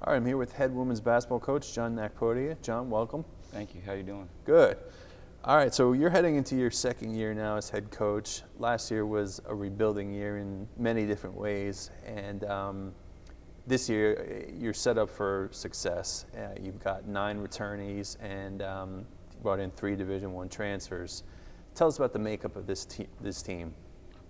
All right, I'm here with head women's basketball coach John Nakpodia. John, welcome. Thank you. How you doing? Good. All right, so you're heading into your second year now as head coach. Last year was a rebuilding year in many different ways, and this year you're set up for success. You've got 9 returnees and you brought in 3 Division I transfers. Tell us about the makeup of this team.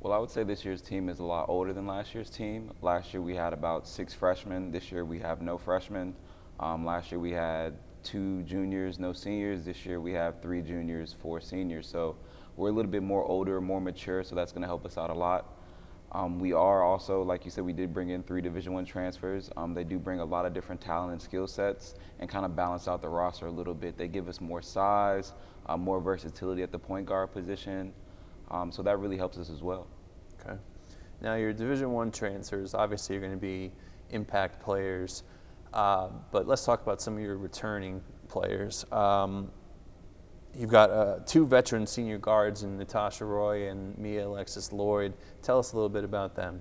Well, I would say this year's team is a lot older than last year's team. Last year we had about 6 freshmen. This year we have no freshmen. Last year we had 2 juniors, no seniors. This year we have 3 juniors, 4 seniors. So we're a little bit more older, more mature, so that's going to help us out a lot. We are also, like you said, we did bring in 3 Division I transfers. They do bring a lot of different talent and skill sets and kind of balance out the roster a little bit. They give us more size, more versatility at the point guard position. So that really helps us as well. Okay. Now your Division I transfers, obviously you're going to be impact players, but let's talk about some of your returning players. You've got 2 veteran senior guards in Natasha Roy and Mia Alexis Lloyd. Tell us a little bit about them.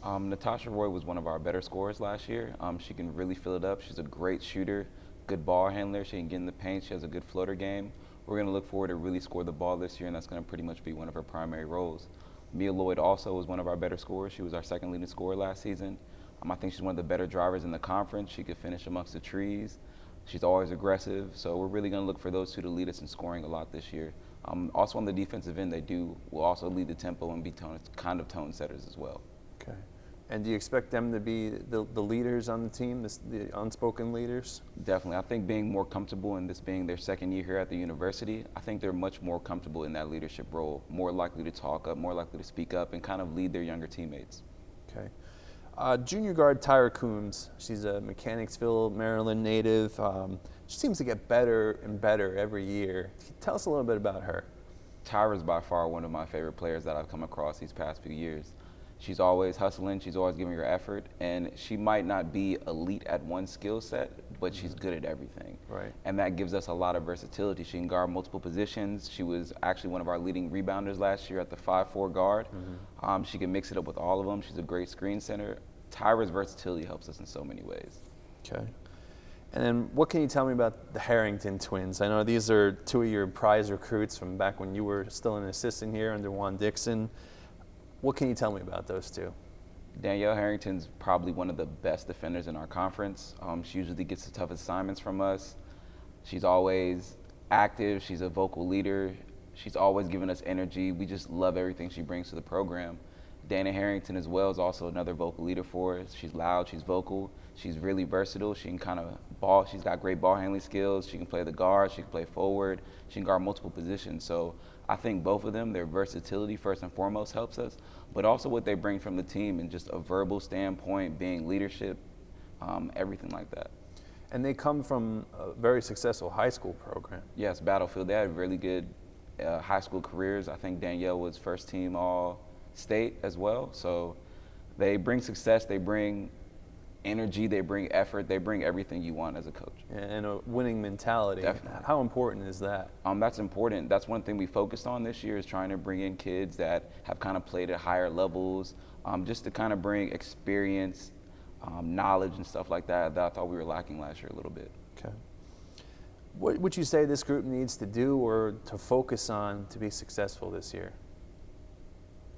Natasha Roy was one of our better scorers last year. She can really fill it up. She's a great shooter, good ball handler. She can get in the paint. She has a good floater game. We're going to look forward to really score the ball this year, and that's going to pretty much be one of her primary roles. Mia Lloyd also was one of our better scorers. She was our second leading scorer last season. I think she's one of the better drivers in the conference. She could finish amongst the trees. She's always aggressive, so we're really going to look for those 2 to lead us in scoring a lot this year. Also on the defensive end, will also lead the tempo and be kind of tone setters as well. Okay. And do you expect them to be the leaders on the team, the unspoken leaders? Definitely. I think being more comfortable in this being their second year here at the university, I think they're much more comfortable in that leadership role, more likely to talk up, more likely to speak up, and kind of lead their younger teammates. Okay. Junior guard Tyra Coombs, she's a Mechanicsville, Maryland native. She seems to get better and better every year. Tell us a little bit about her. Tyra's by far one of my favorite players that I've come across these past few years. She's always hustling, she's always giving her effort, and she might not be elite at one skill set, but she's good at everything. Right. And that gives us a lot of versatility. She can guard multiple positions. She was actually one of our leading rebounders last year at the 5'4" guard. She can mix it up with all of them. She's a great screen center. Tyra's versatility helps us in so many ways. Okay. And then what can you tell me about the Harrington Twins? I know these are 2 of your prize recruits from back when you were still an assistant here under Juan Dixon. What can you tell me about those 2? Danielle Harrington's probably one of the best defenders in our conference. She usually gets the toughest assignments from us. She's always active. She's a vocal leader. She's always giving us energy. We just love everything she brings to the program. Dana Harrington as well is also another vocal leader for us. She's loud, she's vocal, she's really versatile. She can kind of ball, she's got great ball handling skills. She can play the guard, she can play forward, she can guard multiple positions. So I think both of them, their versatility first and foremost helps us, but also what they bring from the team and just a verbal standpoint, being leadership, everything like that. And they come from a very successful high school program. Yes, Battlefield. They had really good high school careers. I think Danielle was first team All-State as well. So they bring success, they bring energy, they bring effort, they bring everything you want as a coach. And a winning mentality. Definitely. How important is that? That's important. That's one thing we focused on this year, is trying to bring in kids that have kind of played at higher levels, just to kind of bring experience, knowledge and stuff like that I thought we were lacking last year a little bit. Okay. What would you say this group needs to do or to focus on to be successful this year?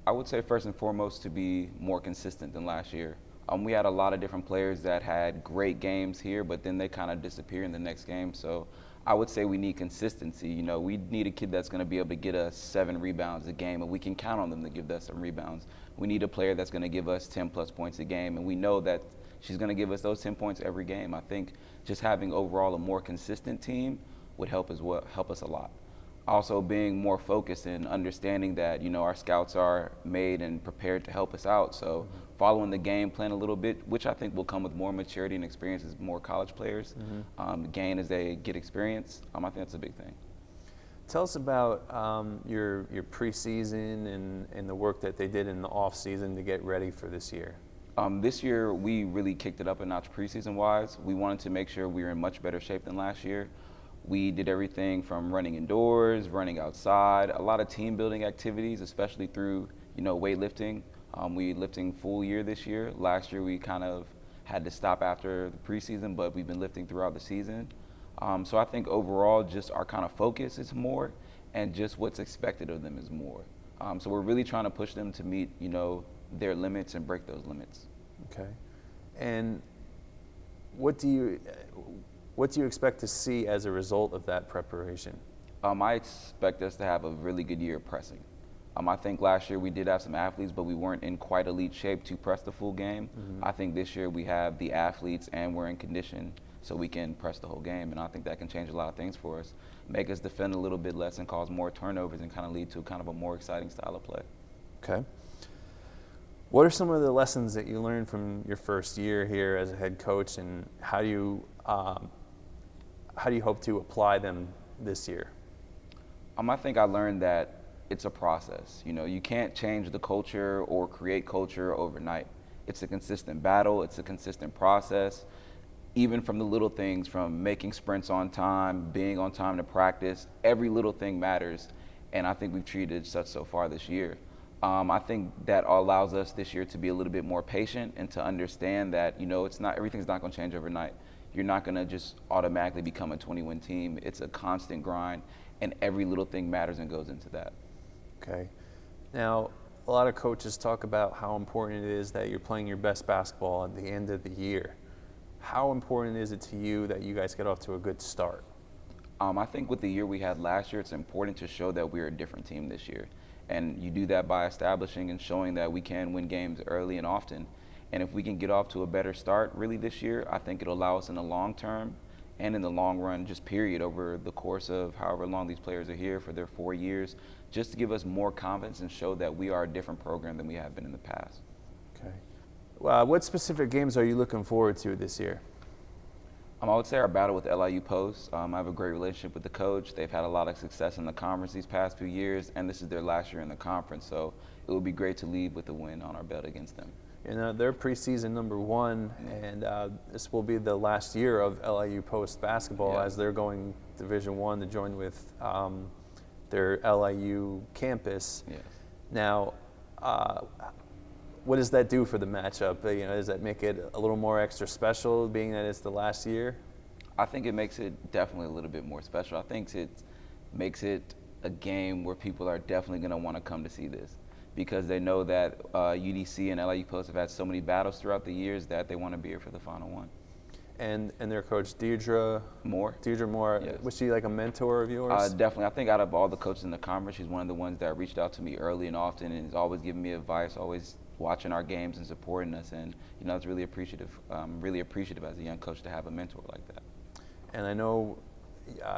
I would say first and foremost to be more consistent than last year. We had a lot of different players that had great games here, but then they kind of disappear in the next game. So I would say we need consistency. You know, we need a kid that's going to be able to get us 7 rebounds a game, and we can count on them to give us some rebounds. We need a player that's going to give us 10-plus points a game, and we know that she's going to give us those 10 points every game. I think just having overall a more consistent team would help us a lot. Also being more focused and understanding that, you know, our scouts are made and prepared to help us out. So following the game plan a little bit, which I think will come with more maturity and experience as more college players gain as they get experience. I think that's a big thing. Tell us about your preseason and the work that they did in the off season to get ready for this year. This year we really kicked it up a notch preseason-wise. We wanted to make sure we were in much better shape than last year. We did everything from running indoors, running outside, a lot of team building activities, especially through, you know, weightlifting. We lifting full year this year. Last year we kind of had to stop after the preseason, but we've been lifting throughout the season. So I think overall, just our kind of focus is more, and just what's expected of them is more. So we're really trying to push them to meet, their limits and break those limits. Okay. And what do you expect to see as a result of that preparation? I expect us to have a really good year of pressing. I think last year we did have some athletes, but we weren't in quite elite shape to press the full game. Mm-hmm. I think this year we have the athletes and we're in condition so we can press the whole game, and I think that can change a lot of things for us, make us defend a little bit less and cause more turnovers and kind of lead to kind of a more exciting style of play. Okay. What are some of the lessons that you learned from your first year here as a head coach, and how do you hope to apply them this year? I think I learned that it's a process. You can't change the culture or create culture overnight. It's a consistent battle. It's a consistent process. Even from the little things, from making sprints on time, being on time to practice, every little thing matters, and I think we've treated it such so far this year. I think that allows us this year to be a little bit more patient and to understand that, everything's not going to change overnight. You're not going to just automatically become a 20-win team. It's a constant grind, and every little thing matters and goes into that. Okay. Now, a lot of coaches talk about how important it is that you're playing your best basketball at the end of the year. How important is it to you that you guys get off to a good start? I think with the year we had last year, it's important to show that we're a different team this year. And you do that by establishing and showing that we can win games early and often. And if we can get off to a better start really this year, I think it'll allow us in the long term and in the long run, just period, over the course of however long these players are here for their 4 years, just to give us more confidence and show that we are a different program than we have been in the past. Okay. What specific games are you looking forward to this year? I would say our battle with LIU Post. I have a great relationship with the coach. They've had a lot of success in the conference these past few years, and this is their last year in the conference, so it would be great to leave with a win on our belt against them. They're preseason #1, and this will be the last year of LIU Post basketball as they're going Division I to join with their LIU campus. Yes. Now, what does that do for the matchup? Does that make it a little more extra special, being that it's the last year? I think it makes it definitely a little bit more special. I think it makes it a game where people are definitely going to want to come to see this, because they know that UDC and LIU Post have had so many battles throughout the years that they want to be here for the final one. And their coach, Deirdre Moore. Yes. Was she like a mentor of yours? Definitely. I think out of all the coaches in the conference, she's one of the ones that reached out to me early and often and is always giving me advice, always watching our games and supporting us. And, it's really appreciative. Really appreciative as a young coach to have a mentor like that. And I know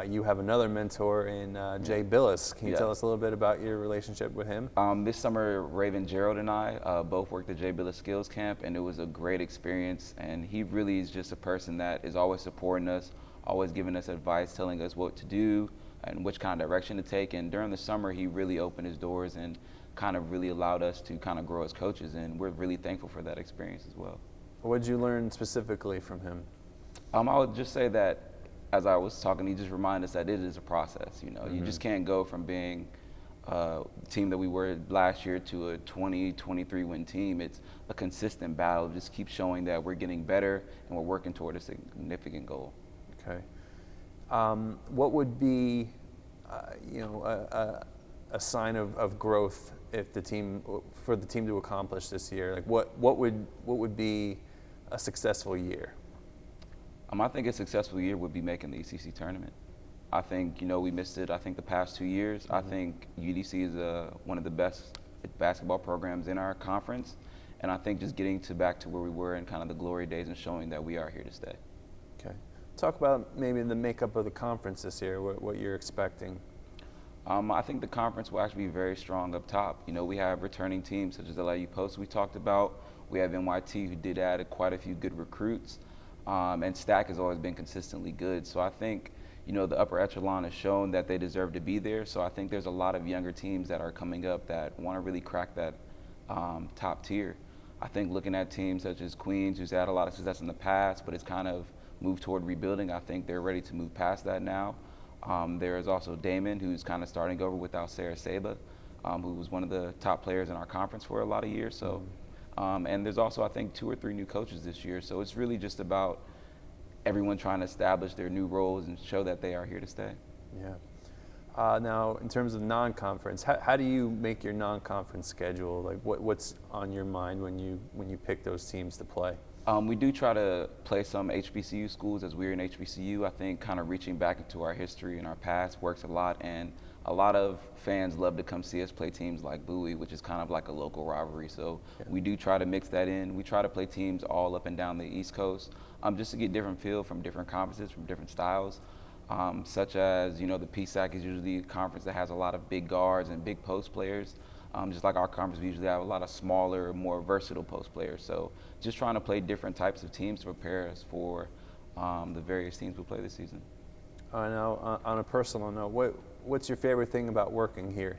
you have another mentor in Jay Bilas. Can you tell us a little bit about your relationship with him? This summer, Raven Gerald and I both worked at Jay Bilas Skills Camp, and it was a great experience. And he really is just a person that is always supporting us, always giving us advice, telling us what to do and which kind of direction to take. And during the summer, he really opened his doors and kind of really allowed us to kind of grow as coaches. And we're really thankful for that experience as well. What did you learn specifically from him? I would just say that, as I was talking, he just reminded us that it is a process. You just can't go from being a team that we were last year to a 23 win team. It's a consistent battle. Just keep showing that we're getting better and we're working toward a significant goal. Okay. What would be, a sign of growth for the team to accomplish this year? Like what would be a successful year? I think a successful year would be making the ECC tournament. I think, we missed it, the past 2 years. I think UDC is one of the best basketball programs in our conference. And I think just getting back to where we were in kind of the glory days and showing that we are here to stay. Okay. Talk about maybe the makeup of the conference this year, what you're expecting. I think the conference will actually be very strong up top. We have returning teams such as LIU Post we talked about. We have NYT, who did add quite a few good recruits. And Stack has always been consistently good. So I think, the upper echelon has shown that they deserve to be there. So I think there's a lot of younger teams that are coming up that want to really crack that top tier. I think looking at teams such as Queens, who's had a lot of success in the past, but it's kind of moved toward rebuilding, I think they're ready to move past that now. There is also Damon, who's kind of starting over without Sarah Saba, who was one of the top players in our conference for a lot of years. So And there's also, I think, 2 or 3 new coaches this year. So it's really just about everyone trying to establish their new roles and show that they are here to stay. Yeah. Now, in terms of non-conference, how do you make your non-conference schedule? Like, what's on your mind when you pick those teams to play? We do try to play some HBCU schools as we're in HBCU. I think kind of reaching back into our history and our past works a lot, and a lot of fans love to come see us play teams like Bowie, which is kind of like a local rivalry. So we do try to mix that in. We try to play teams all up and down the East Coast, just to get different feel from different conferences, from different styles. Such as, the PSAC is usually a conference that has a lot of big guards and big post players. Just like our conference, we usually have a lot of smaller, more versatile post players. So just trying to play different types of teams to prepare us for the various teams we play this season. Now, on a personal note, what's your favorite thing about working here?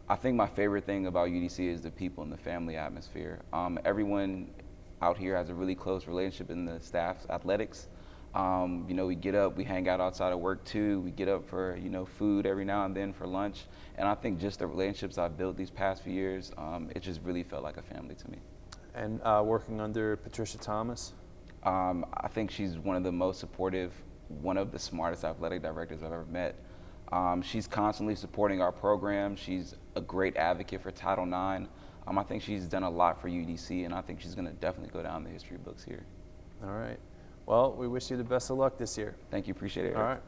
I think my favorite thing about UDC is the people and the family atmosphere. Everyone out here has a really close relationship in the staff's athletics. We get up, we hang out outside of work too. We get up for, food every now and then for lunch. And I think just the relationships I've built these past few years, it just really felt like a family to me. And working under Patricia Thomas? I think she's one of the most supportive, one of the smartest athletic directors I've ever met. She's constantly supporting our program. She's a great advocate for Title IX. I think she's done a lot for UDC, and I think she's going to definitely go down the history books here. All right. Well, we wish you the best of luck this year. Thank you. Appreciate it, Eric. All right.